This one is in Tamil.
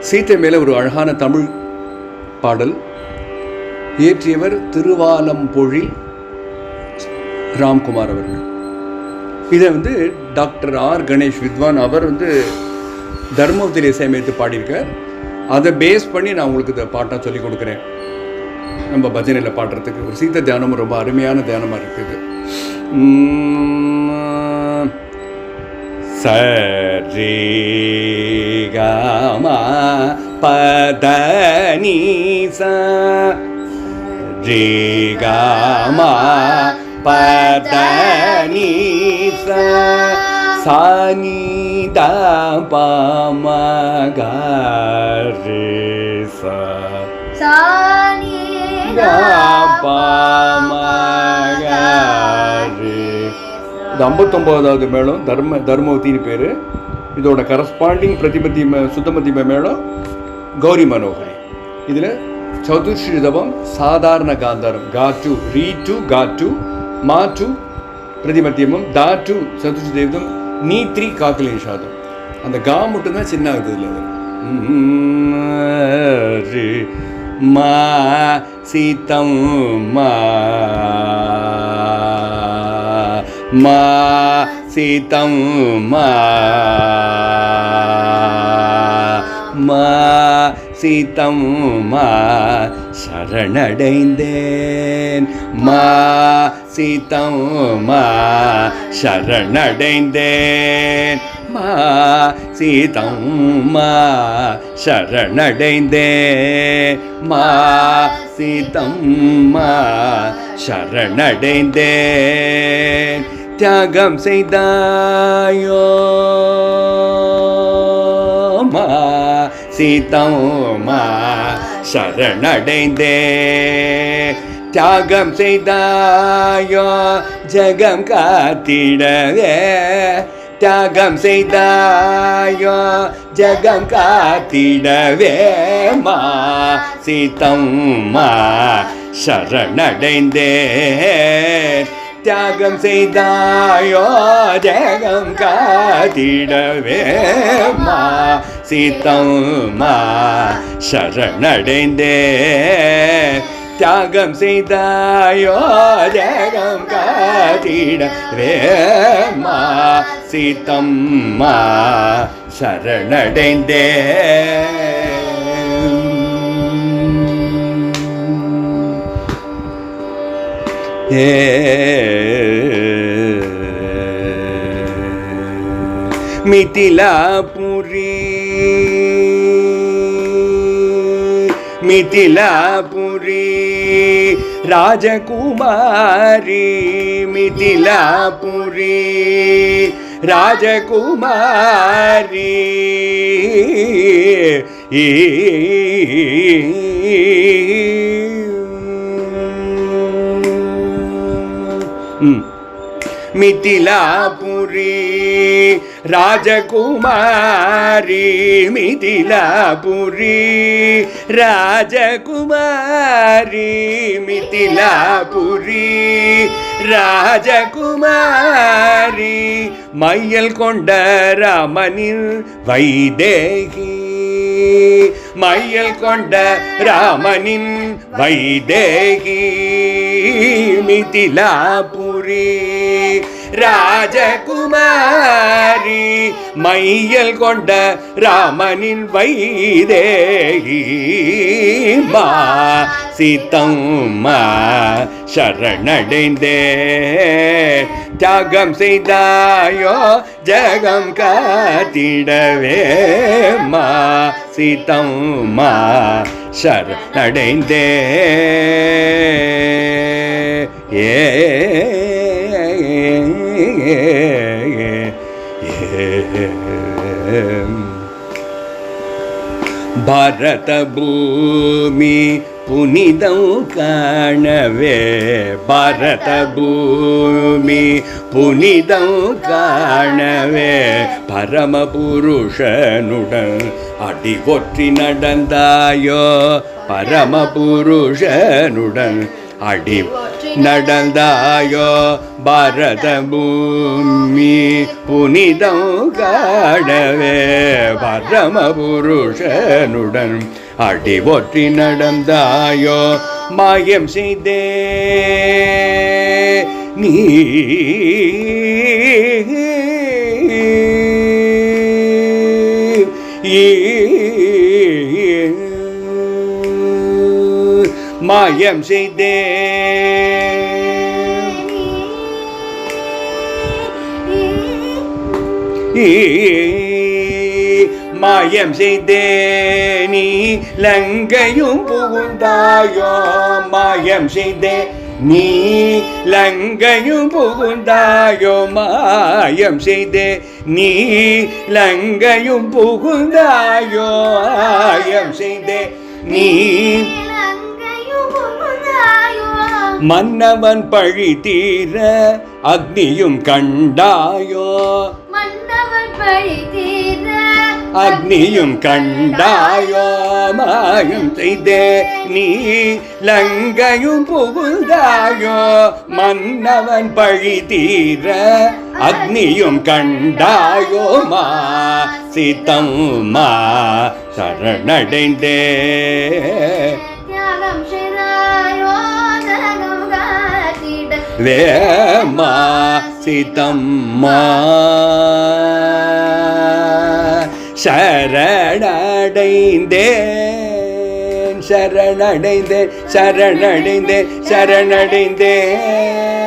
சீத்தை மேலே ஒரு அழகான தமிழ் பாடல் இயற்றியவர் திருவாலம்பொழில் ராம்குமார் அவர்கள். இதை டாக்டர் ஆர் கணேஷ் வித்வான் அவர் தர்மபுத்திரி இசையமைத்து பாடியிருக்கார். அதை பேஸ் பண்ணி நான் உங்களுக்கு இந்த பாட்டாக சொல்லிக் கொடுக்குறேன். நம்ம பஜனையில் பாடுறதுக்கு ஒரு சீத்த தியானமும் ரொம்ப அருமையான தியானமாக இருக்குது. சரி கமா பதனி சரி கமா பதனி சானி பமகரி சானி பமகரி. இது 59வது மேளம், தர்மவத்தின்னு பேர். இதோட கரஸ்பாண்டிங் பிரதிபத்தி சுத்தமத்திம மேளம் கௌரி மனோகரி. இதில் சதுர்ஸ்ரீதவம் சாதாரண காந்தாரம் காட்டு ரீ2 காட்டு மா2 பிரதிமத்தியமும் தா2 சதுர்ஸ்ரீதேவம் நீ3 காக்கலி நிஷாதம். அந்த கா மட்டும்தான் சின்ன ஆகுது. இதில் மா சீதம் மா மா சீதம் மா மா சீதம் மா சரணடைந்தேன் மா சீதம் மா சரணடைந்தேன் மா சீதம் மா சரணடைந்தேன் மா சீதம் மா சரணடைந்தேன். தியாகம் செய்தாயோ மா சீதம் மா சரணடைந்தேன். தியாகம் செய்தாயோ ஜகம் காத்திடவே தியாகம் செய்தாயோ ஜகம் காத்திடவே மா சீதம் மா சரணடைந்தேன். தியாகம் செய்தாயோ ஜகம் காத்திடவே மா சீதம் மா சரணடைந்தேன். தியாகம் செய்தாயோ ஜகம் காத்திடவே மா சீதம் மா சரணடைந்தேன். மிதிலாபுரி மிதிலாபுரி ராஜகுமாரி மிதிலாபுரி ராஜகுமாரி மிதிலாபுரி ராஜகுமாரி மிதிலாபுரி ராஜகுமாரி மிதிலாபுரி ராஜகுமாரி மையல் கொண்ட ராமனின் வைதேகி மையல் கொண்ட ராமனின் வைதேகி மிதிலாபுரி ராஜகுமாரி மையல் கொண்ட ராமனின் வைதேகி மா சீதம் மா சரணடைந்தேன். தியாகம் செய்தாயோ ஜகம் காத்திடவே மா சீதம் மா சரணடைந்தேன். பாரத பூமி புனிதம் காணவே பாரத பூமி புனிதம் காணவே பரமபுருஷனுடன் அடி ஒற்றி நடந்தாயோ பரமபுருஷனுடன் அடி நடந்தாயோ பாரத பூமி புனிதம் காடவே பரம புருஷனுடன் அடி ஒற்றி நடந்தாயோ மாயம் செய்தே நீ மாயம் செய்தே மாயம் செய்தே நீ லங்கையும் புகுந்தாயோ மாயம் செய்தே நீ லங்கையும் புகுந்தாயோ மாயம் செய்தே நீ லங்கையும் புகுந்தாயோ மாயம் செய்தே நீ மன்னவன் பழி தீர அக்னியும் கண்டாயோ மன்னவன் பழி தீர அக்னியும் கண்டாயோ மாயம் செய்தே நீ லங்கையும் புகுந்தாயோ மன்னவன் பழி தீர அக்னியும் கண்டாயோ மா சீதம் மா சரணடைந்தே வேமா சீதம்மா சரணடைந்தேன் சரணடைந்தேன் சரணடைந்தேன் சரணடைந்தேன்